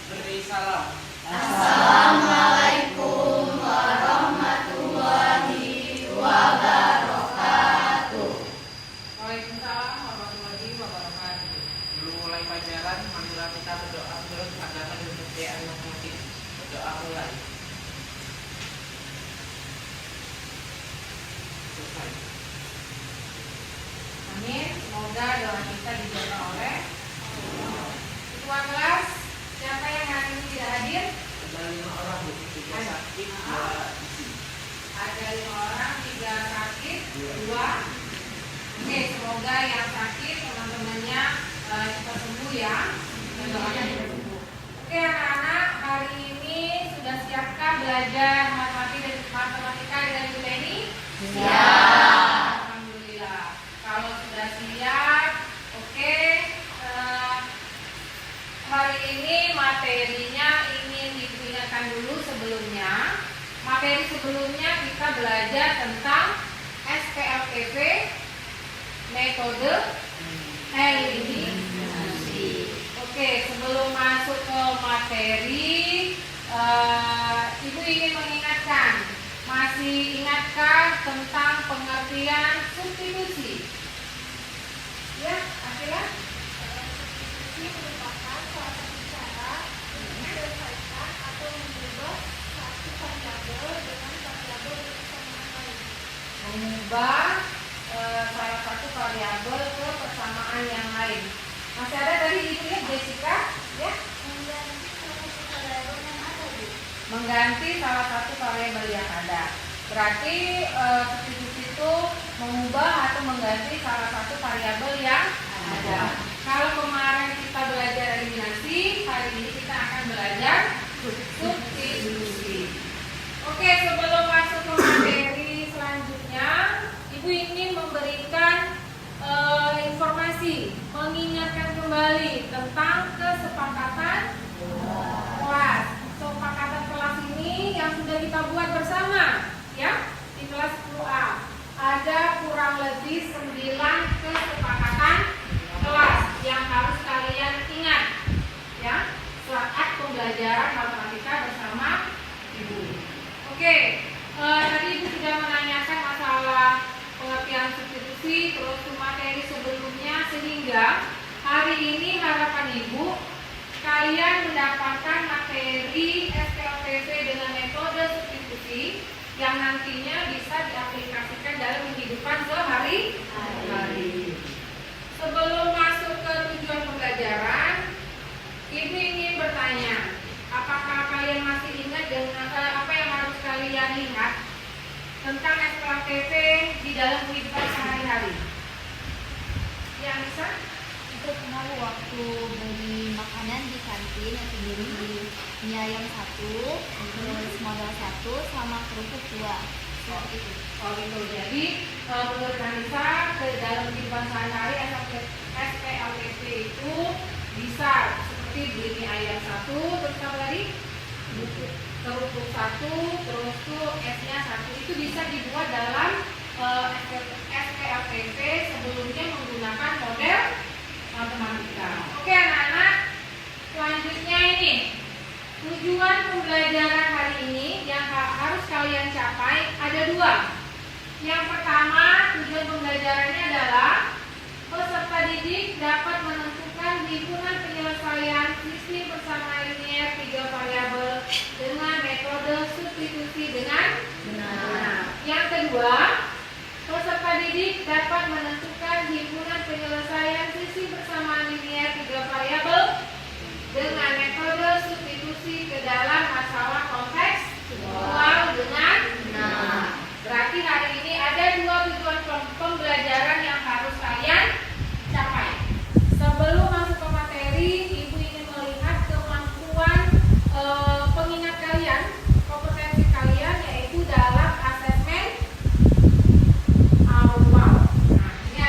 Beri salam. Assalamualaikum warahmatullahi wabarakatuh. Waalaikumsalam warahmatullahi wabarakatuh. Belum mulai pelajaran, marilah kita berdoa menurut agama dan kepercayaan masing-masing. Berdoa mulai. Selesai. Amin. Semoga doa kita dijawab oleh Allah. Ketua kelas, siapa yang hari ini tidak hadir? Ada 5 orang, Bu. 3 sakit, 2 isi. Ada 5 orang, 3 sakit, 2. Oke, semoga yang sakit teman-temannya cepat sembuh ya. Dan doanya cepat sembuh. Oke anak-anak, hari ini sudah siapkah belajar matematika dengan Ibu Leni? Siap. Alhamdulillah. Kalau sudah siap, oke. Hari ini materinya ingin diingatkan dulu sebelumnya. Materi sebelumnya kita belajar tentang SPLPV, metode eliminasi. Oke, sebelum masuk ke materi, Ibu ingin mengingatkan, masih ingatkah tentang pengertian substitusi? Ya, akhirnya? Substitusi merupakan salah satu cara menyelesaikan atau mengubah satu variabel dengan variabel bersamaan lain. Mengubah salah satu variabel ke persamaan yang lain. Masih ada tadi Ibu lihat Jessica, ya? Mengganti salah Mengganti salah satu variabel yang ada. satu variabel yang ada. Berarti substitusi itu mengubah atau mengganti salah satu variabel yang ada. Kalau kemarin kita belajar eliminasi, hari ini kita akan belajar substitusi. Oke, sebelum masuk ke materi selanjutnya, Ibu ingin memberikan informasi, mengingatkan kembali tentang kesepakatan kelas. Kesepakatan kelas ini yang sudah kita buat bersama, ya, di kelas 10A. Ada kurang lebih 9 kesepakatan kelas yang harus kalian ingat, ya, saat pembelajaran matematika bersama Ibu. Oke, tadi Ibu sudah menanyakan masalah pengertian substitusi, terus materi sebelumnya, sehingga hari ini harapan Ibu kalian mendapatkan materi SPLPV dengan metode substitusi yang nantinya bisa diaplikasikan dalam kehidupan sehari-hari. Sebelum masuk ke tujuan pembelajaran, Ibu ingin bertanya, apakah kalian masih ingat dengan apa yang harus kalian lihat tentang SPLPV di dalam kehidupan sehari-hari? Yang bisa? Untuk tahu waktu beli makanan di kantin yang terdiri di mie ayam 1, terus modal 1, sama kerupuk 2. Seperti itu. Oh gitu. Jadi menurut Anissa ke dalam kehidupan sehari-hari SPLPV itu bisa seperti beli mie ayam 1, terus apa tadi? Kerupuk 1, terus tuh esnya 1. Itu bisa dibuat dalam SPLPV sebelumnya menggunakan model matematika. Oke anak-anak, selanjutnya ini tujuan pembelajaran hari ini yang harus kalian capai ada 2. Yang pertama, tujuan pembelajarannya adalah peserta didik dapat menentukan himpunan penyelesaian sistem persamaan linear 3 variabel dengan metode substitusi dengan benar. Yang kedua, peserta didik dapat menentukan himpunan penyelesaian sisi persamaan linear 3 variabel dengan metode substitusi ke dalam masalah kontekstual dengan benar. Berarti hari ini ada 2 tujuan pembelajaran yang harus kalian capai. Sebelum masuk ke materi, Ibu ingin melihat kemampuan pengingat kalian, kompetensi kalian, yaitu dalam asesmen awal. Nah, ini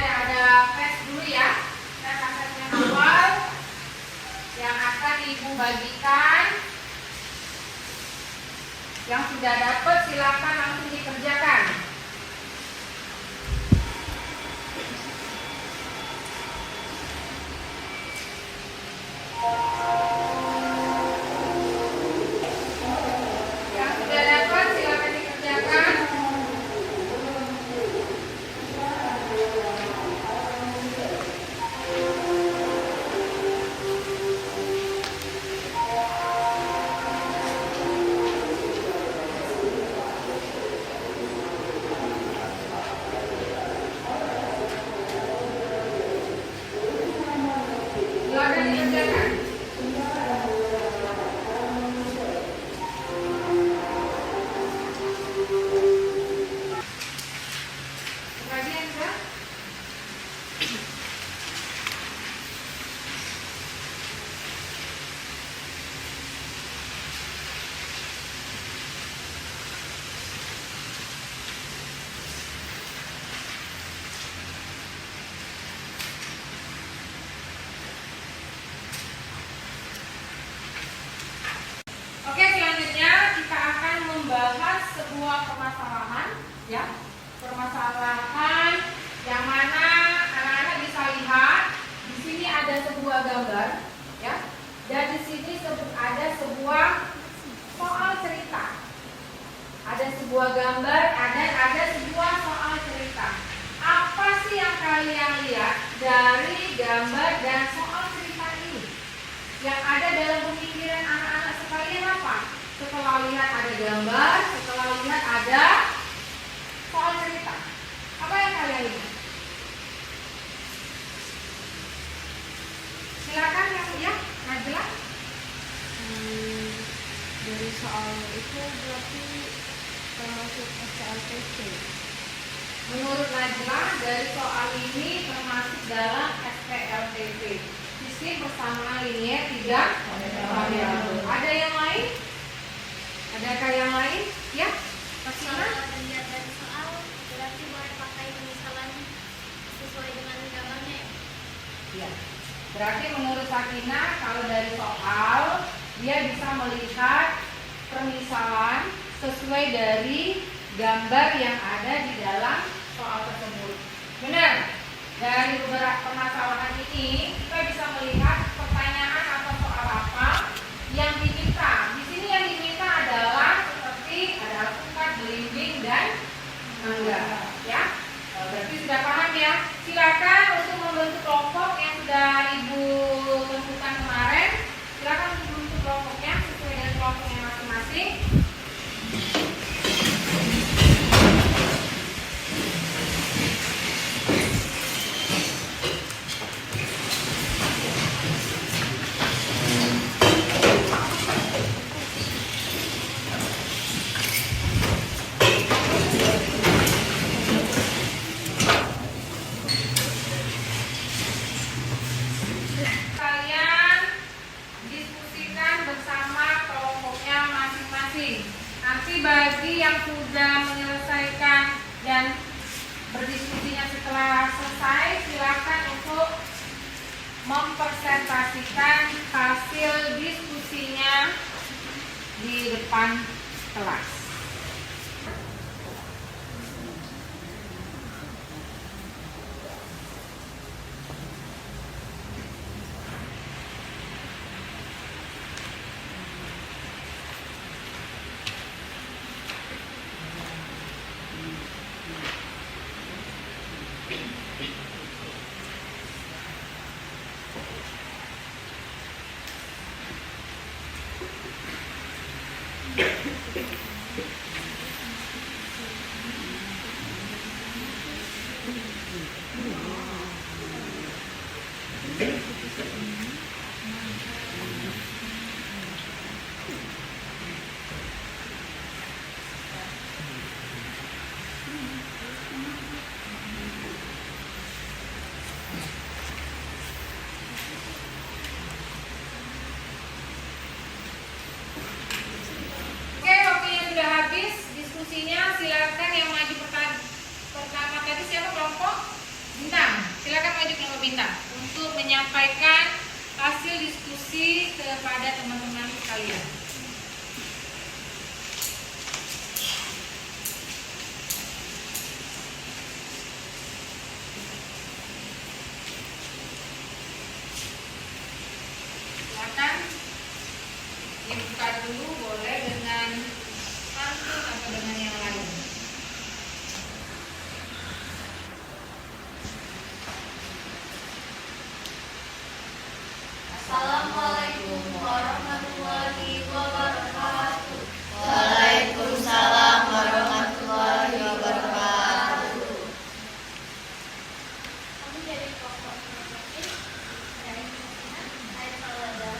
ya, permasalahan yang mana anak-anak bisa lihat di sini ada sebuah gambar, ya, dan di sini ada sebuah soal cerita. Ada sebuah gambar, ada sebuah soal cerita. Apa sih yang kalian lihat dari gambar dan soal cerita ini? Yang ada dalam pemikiran anak-anak sekalian apa? Setelah lihat ada gambar, setelah lihat ada soal cerita, apa yang kalian lihat? Silakan yang ya, Najla. Dari soal itu berarti termasuk SPLTP. Menurut Najla, dari soal ini termasuk dalam SPLTP. Sistem persamaan linier tidak variabel. Ada yang lain? Adakah yang lain? Ya, Kalau Pasina? dilihat dari soal, berarti boleh pakai pemisalan sesuai dengan gambarnya ya? Ya. Berarti menurut Sakina, kalau dari soal dia bisa melihat permisalan sesuai dari gambar yang ada di dalam soal tersebut. Benar? Dari beberapa permasalahan ini kita bisa melihat pertanyaan atau soal apa yang diminta. Di sini yang diminta adalah seperti ada alpukat, belimbing, dan mangga. Ya, berarti sudah paham ya. Silakan untuk membentuk kelompok yang sudah Ibu tentukan kemarin. Silakan untuk membentuk kelompoknya sesuai dengan kelompoknya masing-masing. Kalian diskusikan bersama kelompoknya masing-masing. Nanti bagi yang sudah menyelesaikan dan berdiskusinya setelah selesai, silakan untuk mempresentasikan hasil diskusinya di depan kelas. Oke, waktunya sudah habis diskusinya. Silakan yang maju pertama tadi siapa kelompok? Bintang. Silakan maju kelompok Bintang untuk menyampaikan hasil diskusi kepada teman-teman sekalian. Silakan dibuka dulu, boleh dengan pantun atau dengan yang lain. Assalamualaikum warahmatullahi wabarakatuh. Waalaikumsalam warahmatullahi wabarakatuh. Kami dari kelompok ini dari saya Salada.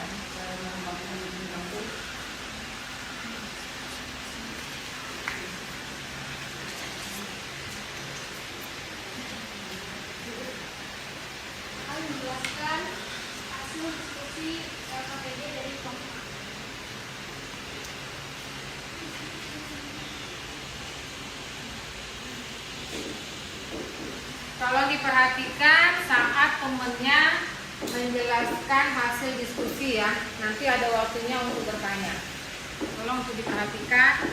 Akan menjelaskan hasil diskusi LKPD dari kelompok. Tolong diperhatikan saat temennya menjelaskan hasil diskusi ya. Nanti ada waktunya untuk bertanya. Tolong untuk diperhatikan.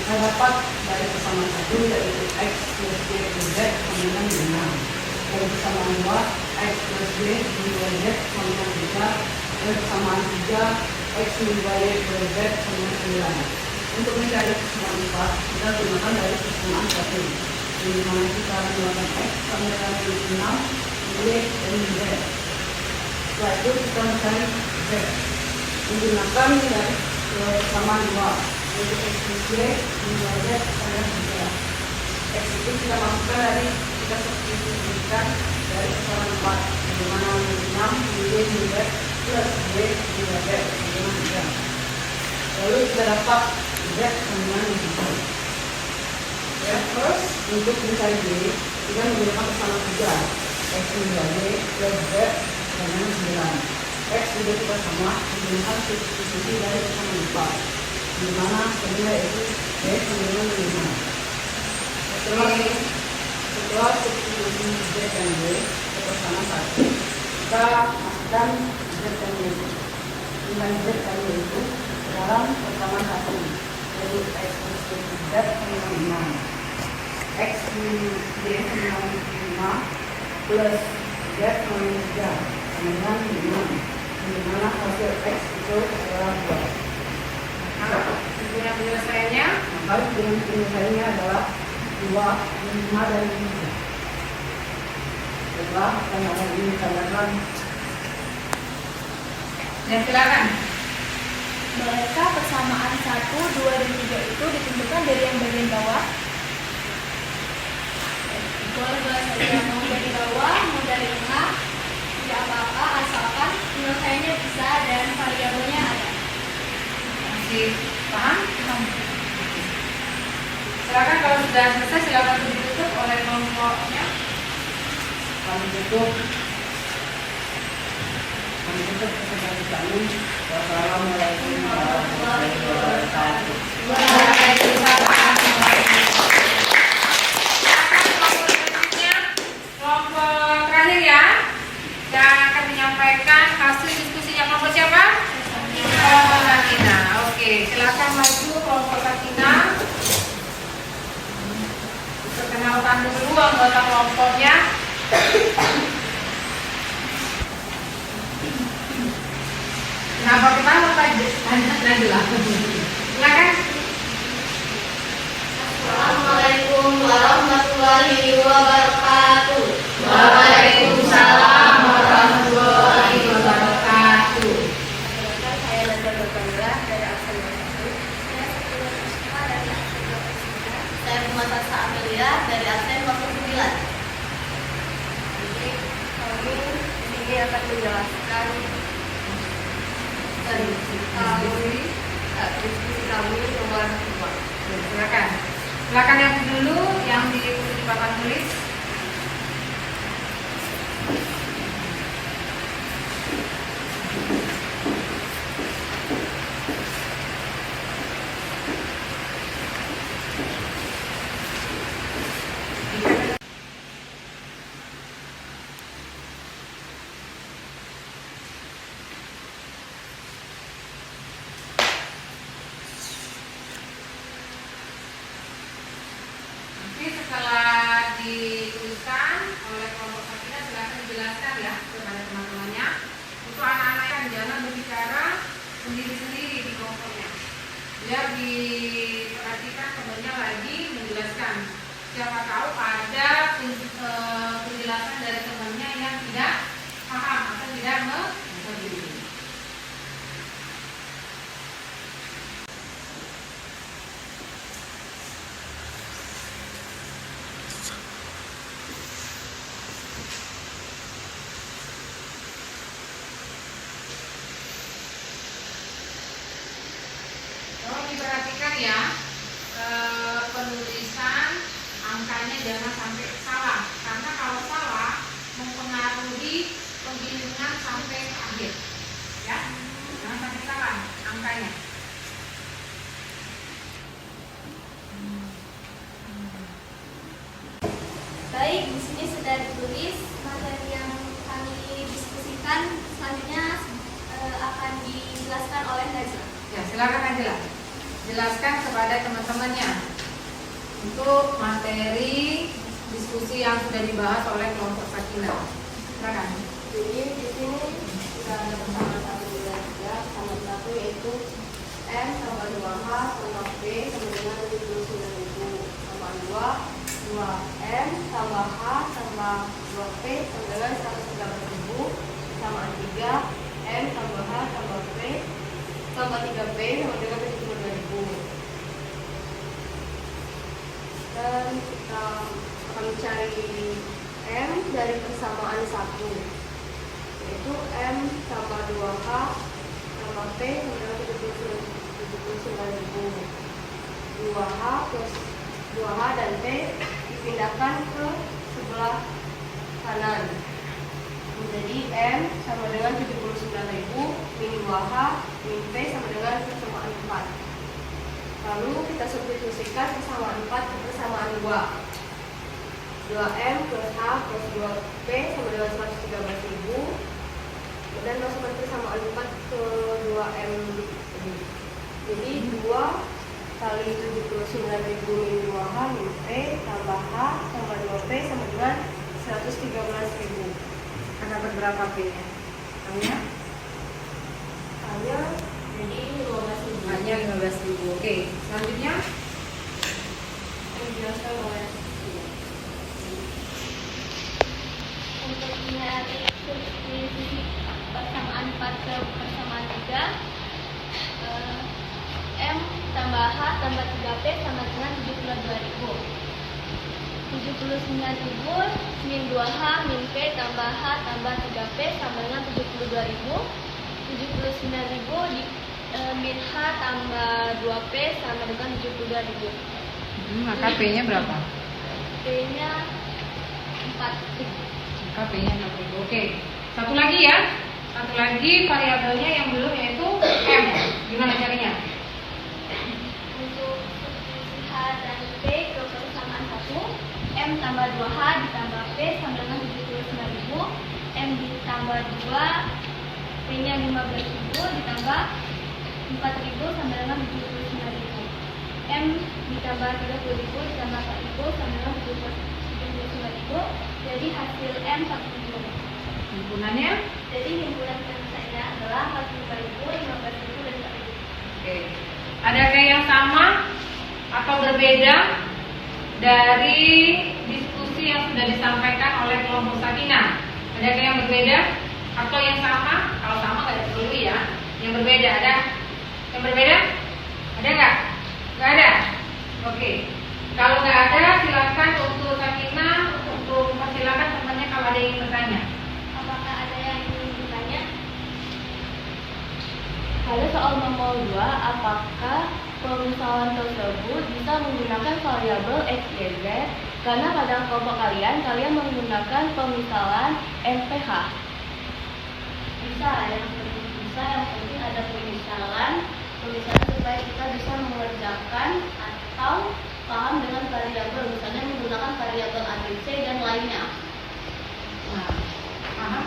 Kita dapat dari persamaan 1 yaitu X plus Y plus Z sama dengan 6. Dari persamaan 2, X plus Y plus Z sama dengan 3. Dari persamaan 3, X plus Y plus Z sama dengan 9. Untuk mencari persamaan 4, kita gunakan dari persamaan 1. Di mana kita menggunakan X sama dengan 6, Y dan Z. Setelah itu kita mencari Z. Menggunakan dari persamaan 2. Yaitu X plus Y plus Z sama dengan 3. X itu kita masukkan dari kita substitusikan dari persamaan 4, di mana 6 Y plus Z plus Y plus Z sama dengan 3. Lalu kita dapat Z sama dengan 5. Ya, terus untuk mencari Y, kita menggunakan persamaan 3. X plus Y plus Z sama dengan 9. X juga kita sama menggunakan substitusi dari persamaan 4, di mana hasilnya yaitu Y sama dengan 5. Setelah substitusi Z dan Y ke persamaan 1, kita masukkan Z dan Y. Nilai Z dan Y itu dalam persamaan 1, yaitu X plus Y plus Z sama dengan 5. X plus Y sama dengan 5 plus Z sama dengan 3 sama dengan 5. Di mana hasil X itu adalah 2. Dengan penyelesaiannya, Maka dengan penyelesaiannya adalah 2, 5 dan 3. Setelah tanda ini ditandakan, dan silakan. Bolehkah persamaan 1, 2, dan 3 itu ditentukan dari yang bagian bawah? Boleh saja, mau dari bawah, mau dari tengah, tidak apa-apa, asalkan penyelesaiannya bisa dan variabelnya ada. Masih paham? Silakan kalau sudah selesai silakan ditutup oleh kelompoknya. kami tutup kesempatan kami. Wassalamualaikum warahmatullahi wabarakatuh. Kelompok terakhir ya, yang akan menyampaikan hasil diskusinya kelompok siapa? Kelompok Sakinah. Oke, silakan maju kelompok Sakinah. Perkenalkan dulu anggota kelompoknya. Kenapa Pak Najla? Silakan. Assalamualaikum warahmatullahi wabarakatuh. Waalaikumsalam warahmatullahi wabarakatuh. Saya Nazar Berkandra dari Aksen 1. Saya Muhammad Amelia dari absen 49. Jadi kami di sini akan menjelaskan tentang diskusi kami nomor 2. Silakan. Silakan yang dulu yang diikuti di papan tulis. Nanti setelah dituliskan oleh kelompok Sakinah silakan dijelaskan ya kepada teman-temannya. Untuk anak-anak yang jangan berbicara sendiri-sendiri di kelompoknya. Biar diperhatikan temannya lagi menjelaskan. Siapa tahu ada penjelasan dari temannya yang tidak paham atau tidak mengerti. Tolong diperhatikan ya, penulisan angkanya jangan sampai salah, karena kalau salah mempengaruhi penghitungan sampai ke akhir. Ya, jangan sampai salah angkanya. Baik, di sini sudah ditulis materi yang kami diskusikan. Selanjutnya akan dijelaskan oleh Najla. Ya, silakan Najla. jelaskan kepada teman-temannya untuk materi diskusi yang sudah dibahas oleh kelompok Sakinah. Silakan. Jadi di sini sudah ada persamaan satu dan tiga, persamaan satu yaitu M tambah 2H tambah P sama dengan 79.000. Persamaan 2M tambah H tambah 2P sama dengan 113.000. Persamaan 3 M tambah H tambah P tambah 3P sama dengan 72.000. Dan kita akan mencari M dari persamaan 1, yaitu M tambah 2H tambah P sama dengan 79.000. 2H plus 2H dan P dipindahkan ke sebelah kanan menjadi M sama dengan 79.000 min 2H min P sama dengan persamaan 4. Lalu kita substitusikan persamaan 4 ke persamaan 2. 2M plus H plus 2P sama dengan 113.000. Dan masukkan persamaan 4 ke 2M ini. Jadi 2 kali 79.000 min 2H min P tambah H tambah 2P sama dengan 113.000. Akan dapat berapa P-nya? Hanya Jadi 15.000. hanya 15.000. Oke, selanjutnya Yang dijelaskan oleh Untuk mencari substitusi persamaan 4 ke persamaan 3, M tambah H tambah 3P sama dengan 72.000. 79.000 min 2H min P tambah H tambah 3P sama dengan 72.000. 79.000 min H tambah 2P sama dengan 72.000. maka P-nya berapa? P-nya 4. Maka P-nya 6.000. Oke, satu lagi ya. Satu lagi variabelnya yang belum, yaitu M. Gimana caranya? Untuk substitusi H dan P ke persamaan 1, M tambah 2H ditambah P sama dengan 79.000. M ditambah 2, P-nya 15.000 ditambah 4.000 sama dengan 79.000. M ditambah 30.000 ditambah 4.000 sama dengan 79.000. Jadi hasil M 40.000. Himpunannya? Jadi himpunan saya adalah 45.000, 15.000 dan 4.000. Oke. Adakah yang sama atau berbeda dari diskusi yang sudah disampaikan oleh kelompok Sakinah? Adakah yang berbeda atau yang sama? Kalau sama nggak perlu ya. Yang berbeda ada? Yang berbeda? Ada nggak? Nggak ada. Oke. Kalau nggak ada, silakan untuk Sakinah untuk silakan temannya kalau ada yang bertanya. Apakah ada yang ingin bertanya? Pada soal nomor 2, apakah pemisalan tersebut bisa menggunakan variabel X, Y, Z? Karena pada kelompok kalian menggunakan pemisalan NPH. Bisa, yang penting ada pemisalan supaya kita bisa mengerjakan atau paham dengan variabel, misalnya menggunakan variabel ABC dan lainnya. Nah, paham?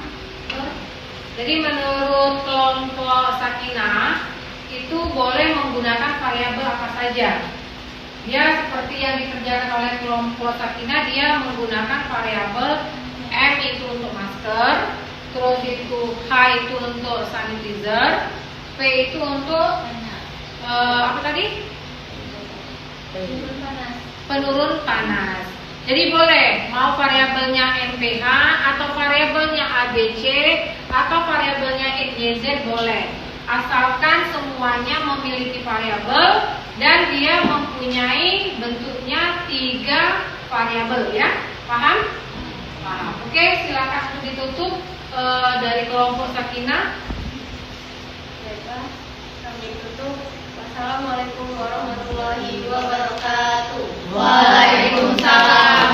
Jadi menurut kelompok Sakinah itu boleh menggunakan variabel apa saja. Dia seperti yang dikerjakan oleh kelompok Sakinah, dia menggunakan variabel M itu untuk masker, terus itu H itu untuk sanitizer, P itu untuk apa tadi? Penurun panas. Jadi boleh mau variabelnya NPH atau variabelnya ABC atau variabelnya XYZ boleh, asalkan semuanya memiliki variabel dan dia mempunyai bentuknya 3 variabel ya. Paham? Paham. Oke, silakan untuk ditutup dari kelompok Sakinah. Baiklah, kami tutup. Wassalamualaikum warahmatullahi wabarakatuh. Waalaikumsalam.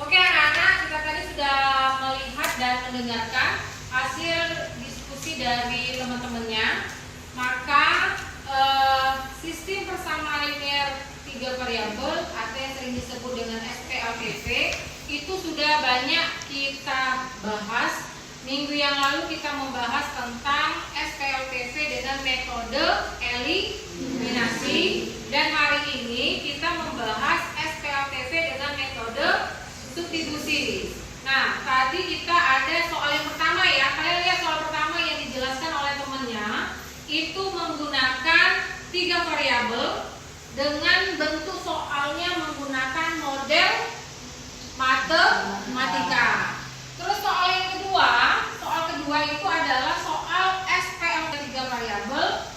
Oke anak-anak, kita tadi sudah melihat dan mendengarkan hasil diskusi dari teman-temannya. Maka sistem persamaan linear 3 variabel atau yang sering disebut dengan SPLTP itu sudah banyak kita bahas. Minggu yang lalu kita membahas tentang SPLTP SPLTV dengan metode eliminasi. Dan hari ini kita membahas SPLTV dengan metode substitusi. Nah, tadi kita ada soal yang pertama ya. Kalian lihat soal pertama yang dijelaskan oleh temannya, itu menggunakan 3 variabel dengan bentuk soalnya menggunakan model matematika. Terus soal yang kedua, itu adalah soal SPLTV 3 variabel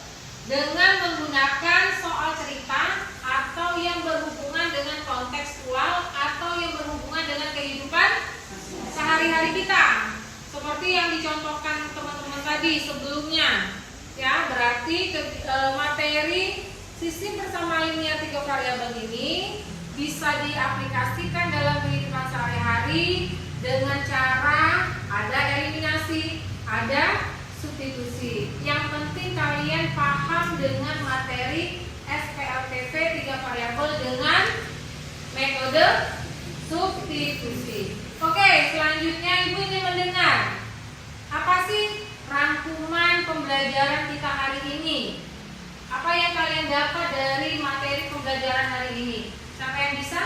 dengan menggunakan soal cerita atau yang berhubungan dengan kontekstual atau yang berhubungan dengan kehidupan sehari-hari kita, seperti yang dicontohkan teman-teman tadi sebelumnya. Ya, berarti materi sistem bersama linear 3 variabel ini bisa diaplikasikan dalam kehidupan sehari-hari dengan cara ada eliminasi, ada substitusi. Yang penting kalian paham dengan materi SPLTV 3 variabel dengan metode substitusi. Oke, selanjutnya Ibu ingin mendengar apa sih rangkuman pembelajaran kita hari ini? Apa yang kalian dapat dari materi pembelajaran hari ini? Siapa yang bisa?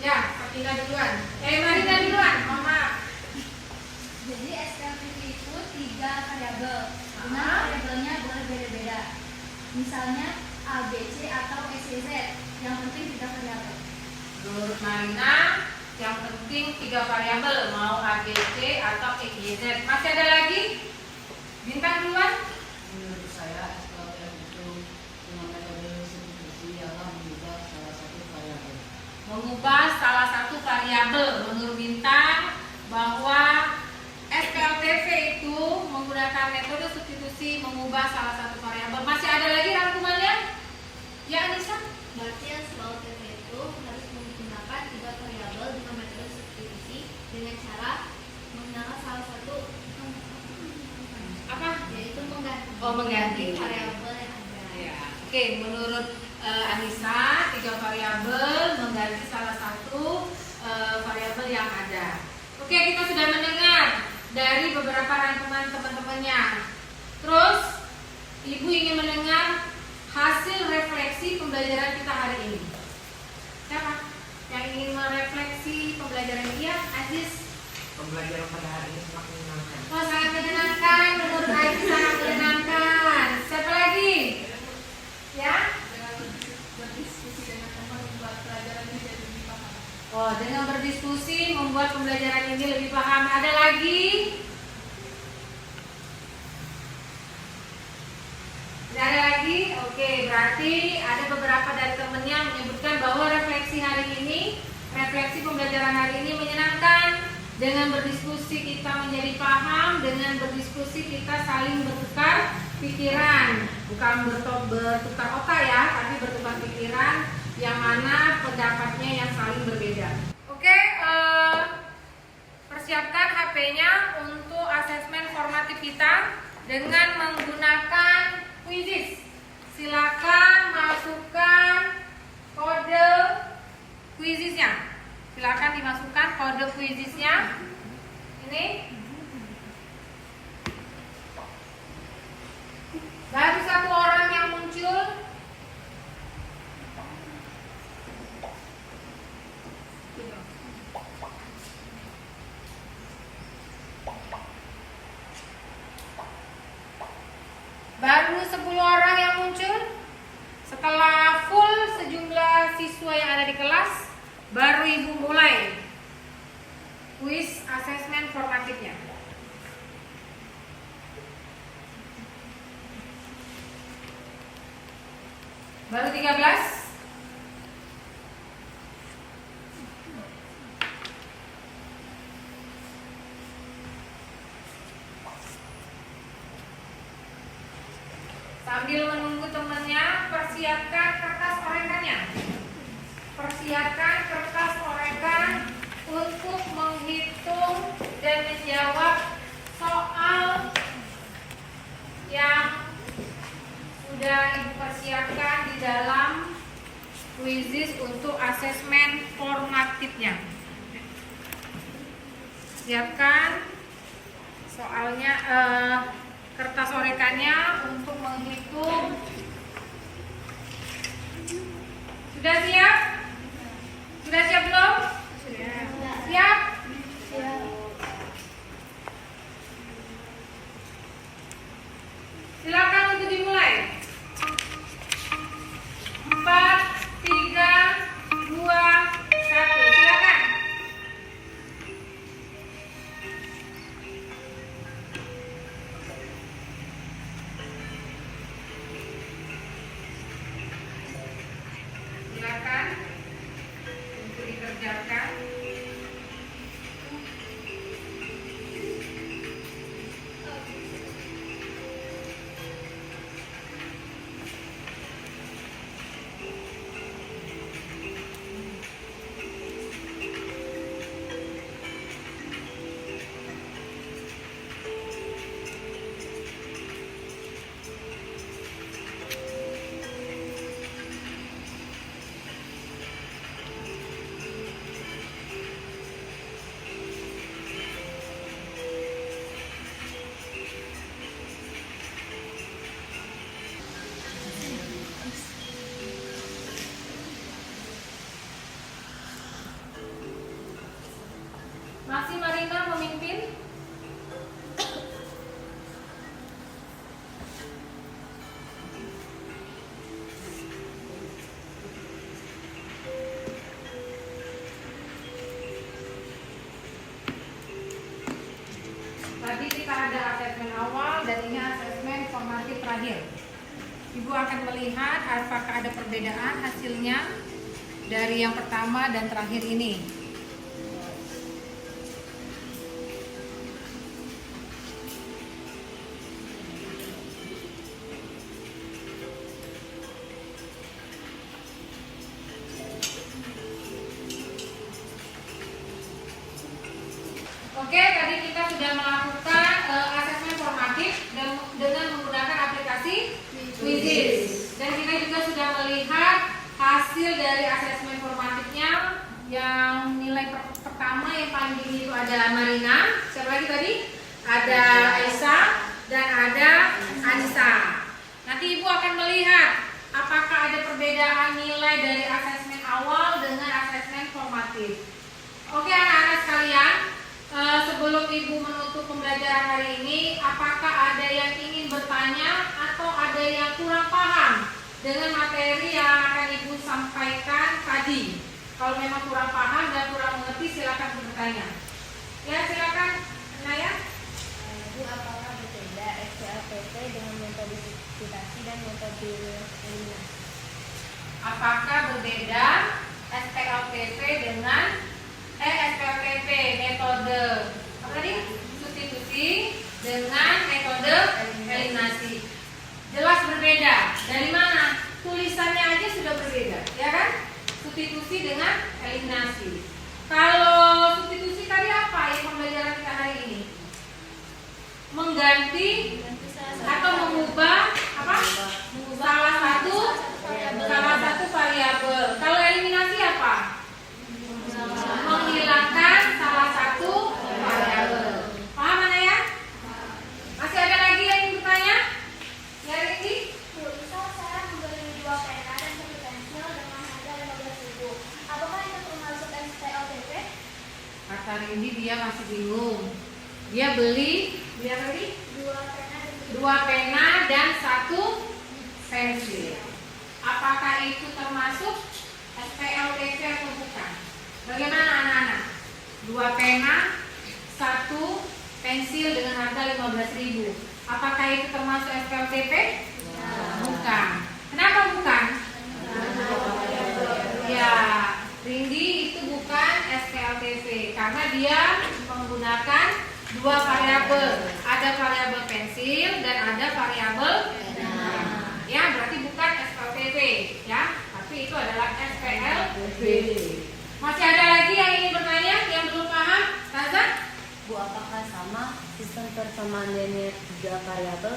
Ya, Marina duluan. Marina duluan, Mama. Jadi SPLTV itu 3 variabel. Dengan variabelnya boleh beda-beda. Misalnya A, B, C atau E, C, Z. Yang penting 3 variabel. Menurut Marina, yang penting 3 variabel, mau A, B, C atau E, Y, Z. Masih ada lagi? Bintang duluan. Menurut saya SPLTV itu dengan metode substitusi adalah mengubah salah satu variabel. Mengubah salah satu variabel. Menurut Bintang bahwa SPLTV itu menggunakan metode substitusi mengubah salah satu variabel. Masih ada lagi rangkumannya? Ya, Anissa? Berarti SPLTV itu harus menggunakan 3 variabel dengan metode substitusi dengan cara menggunakan salah satu Apa? yaitu mengganti Mengganti variabel yang ada. Ya. Oke, menurut Anissa 3 variabel mengganti salah satu variabel yang ada. Oke, kita sudah mendengar dari beberapa rangkuman teman-temannya. Terus Ibu ingin mendengar hasil refleksi pembelajaran kita hari ini. Siapa yang ingin merefleksi pembelajaran ini? Ya, Aziz. Pembelajaran pada hari ini semakin menyenangkan. Oh, sangat menyenangkan. Menurut Aziz sangat menyenangkan. Siapa lagi? Ya? Oh, dengan berdiskusi membuat pembelajaran ini lebih paham. Ada lagi? Tidak ada lagi? Oke, berarti ada beberapa dari temennya menyebutkan bahwa refleksi hari ini, refleksi pembelajaran hari ini menyenangkan. Dengan berdiskusi kita menjadi paham, dengan berdiskusi kita saling bertukar pikiran. Bukan bertukar otak ya, tapi bertukar pikiran yang mana pendapatnya yang saling berbeda. Oke, persiapkan HP-nya untuk asesmen formatif kita dengan menggunakan quizzes. Silakan masukkan kode quizzesnya. Silakan dimasukkan kode quizzesnya. Ini baru 1 orang yang muncul. Baru 10 orang yang muncul. Setelah full sejumlah siswa yang ada di kelas, baru Ibu mulai kuis asesmen formatifnya. Baru 13. Sambil menunggu temannya, persiapkan kertas orekannya. Persiapkan kertas orekan untuk menghitung dan menjawab soal yang sudah Ibu persiapkan di dalam quizzes untuk asesmen formatifnya. Siapkan soalnya, kertas orekannya untuk menghitung. Sudah siap? Sudah siap belum? Siap? Silakan untuk dimulai. 4, 3, 2, 1. Silakan. Silakan untuk dikerjakan. Masih Marina memimpin. Tadi kita ada asesmen awal dan ini asesmen formatif terakhir. Ibu akan melihat apakah ada perbedaan hasilnya dari yang pertama dan terakhir ini. Oke, tadi kita sudah melakukan asesmen formatif dengan menggunakan aplikasi Quizzes. Dan kita juga sudah melihat hasil dari asesmen formatifnya. Yang nilai pertama yang paling tinggi itu ada Marina. Siapa lagi tadi? Ada Aisyah dan ada Anissa. Nanti Ibu akan melihat apakah ada perbedaan nilai dari asesmen awal dengan asesmen formatif. Oke anak-anak sekalian, sebelum Ibu menutup pembelajaran hari ini, apakah ada yang ingin bertanya atau ada yang kurang paham dengan materi yang akan Ibu sampaikan tadi? Kalau memang kurang paham dan kurang mengerti, silakan bertanya. Ya, silakan Naya. Bu, apakah berbeda SPLPP dengan metode visitasi dan metode eliminasi? Apakah berbeda SPLPP dengan SPLPP metode apa tadi? Substitusi dengan metode eliminasi. Jelas berbeda. Dari mana? Tulisannya aja sudah berbeda, ya kan? Substitusi dengan eliminasi. Kalau substitusi tadi apa yang pembelajaran kita hari ini? Mengganti atau mengubah apa? Salah satu variabel. Kalau eliminasi apa? Menghilangkan salah satu variabel. Paham mana ya? Masih ada lagi yang ingin bertanya? Ya, Riki? Misal saya membeli 2 pena dan 1 pensil dengan harga 15.000. Apakah itu termasuk SPLPP? Kata Rindi dia masih bingung. Dia beli apa tadi? 2 pena dan 1 pensil. Apakah itu termasuk SPLPP atau bukan? Bagaimana anak-anak? 2 pena, 1 pensil dengan harga 15.000. Apakah itu termasuk SPLPP? Bukan. Kenapa bukan? Ya, Rindi itu bukan SPLPP karena dia menggunakan 2 variabel. Ada variabel pensil dan ada variabel pena. Ya, berarti bukan SPLPP ya, tapi itu adalah SPLPP. Masih ada lagi yang ingin bertanya, yang belum paham? Taza? Bu, apakah sama sistem persamaan linear 3 variabel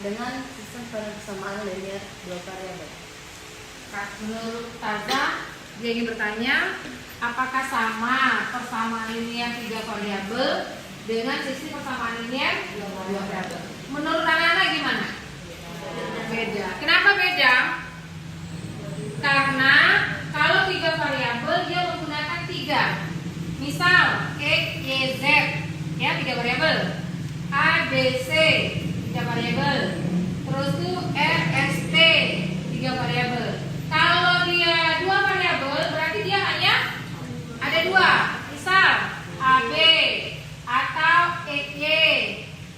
dengan sistem persamaan linear 2 variabel? Menurut Taza, dia ingin bertanya, apakah sama persamaan linear 3 variabel dengan sistem persamaan linear 2 variabel? Menurut anak-anak gimana? Beda. Kenapa beda? Karena kalau 3 variabel dia menggunakan 3. Misal X, Y, Z, ya 3 variabel. A, B, C 3 variabel. Terus tuh R, S, T 3 variabel. Kalau dia 2 variabel berarti dia hanya ada 2. Misal A, B atau X, Y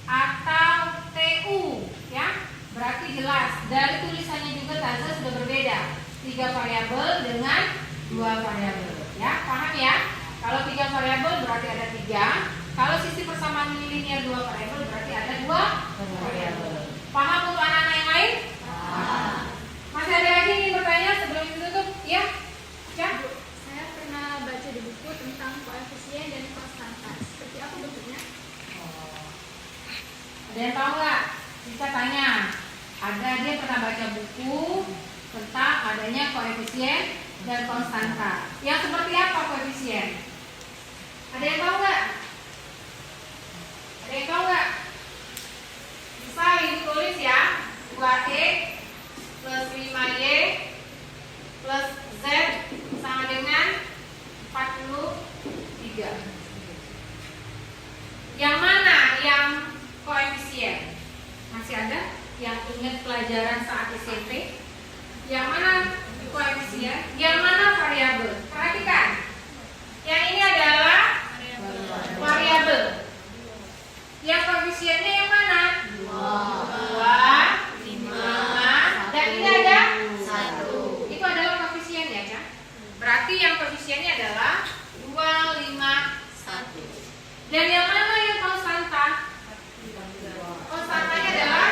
atau TU, ya. Berarti jelas dari tulisannya juga Taza sudah berbeda. 3 variabel dengan 2 variabel, ya. Paham ya? Kalau 3 variabel berarti ada 3. Kalau sisi persamaan linear 2 variabel berarti ada 2 variabel. Paham untuk anak-anak yang lain? Masih ada lagi yang ingin bertanya sebelum ditutup? Ya? Ya? Saya pernah baca di buku tentang koefisien dan konstanta. Seperti apa bentuknya? Ada yang tahu nggak? Bisa tanya. Ada, dia pernah baca buku tentang adanya koefisien dan konstanta. Yang seperti apa koefisien? Ada yang tahu nggak? Ada yang tahu nggak? Bisa ibu tulis ya. 2x plus 5y plus z sama dengan 43. Yang mana yang koefisien? Masih ada yang ingat pelajaran saat SMP? Yang mana koefisien? Yang mana variabel? Perhatikan. Yang ini adalah variabel. Yang koefisiennya yang mana? 2, 5, dan ini ada 1. Itu adalah koefisien ya, Cak? Berarti yang koefisiennya adalah 2, 5, 1. Dan yang mana yang konstanta? Konstantanya adalah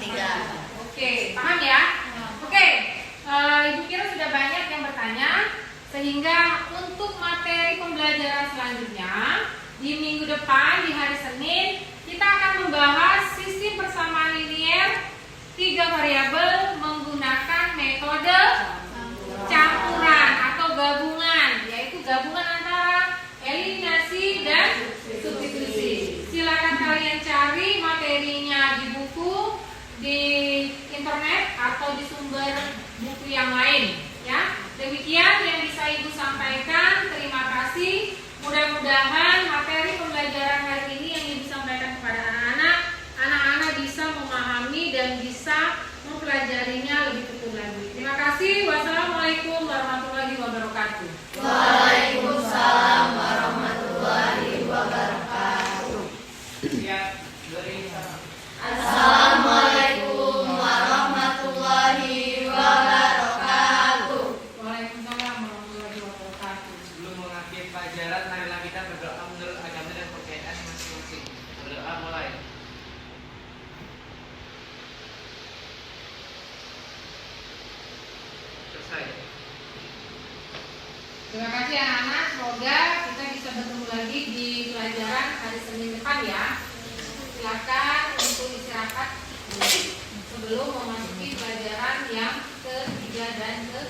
3. Oke, paham ya? Oke, Ibu kira sudah banyak yang bertanya, sehingga untuk materi pembelajaran selanjutnya di minggu depan di hari Senin kita akan membahas sistem persamaan linear 3 variabel menggunakan metode campuran atau gabungan, yaitu gabungan antara eliminasi dan substitusi. Silakan kalian cari materinya di buku, di internet atau di sumber buku yang lain, ya. Demikian yang bisa Ibu sampaikan. Terima kasih. Mudah-mudahan materi pembelajaran hari ini yang Ibu sampaikan kepada anak-anak bisa memahami dan bisa mempelajarinya lebih tekun lagi. Terima kasih. Wassalamualaikum warahmatullahi wabarakatuh. Waalaikumsalam warahmatullahi wabarakatuh. Ya, dari Assalamualaikum warahmatullahi wabarakatuh. Waalaikumsalam warahmatullahi wabarakatuh. sebelum mengakhiri pelajaran, marilah kita berdoa menurut agama dan kepercayaan masing-masing. Berdoa mulai. Selesai. Terima kasih anak-anak. Semoga kita bisa bertemu lagi di pelajaran hari Senin depan ya. Silakan untuk istirahat sebelum memasuki pelajaran yang ketiga dan ke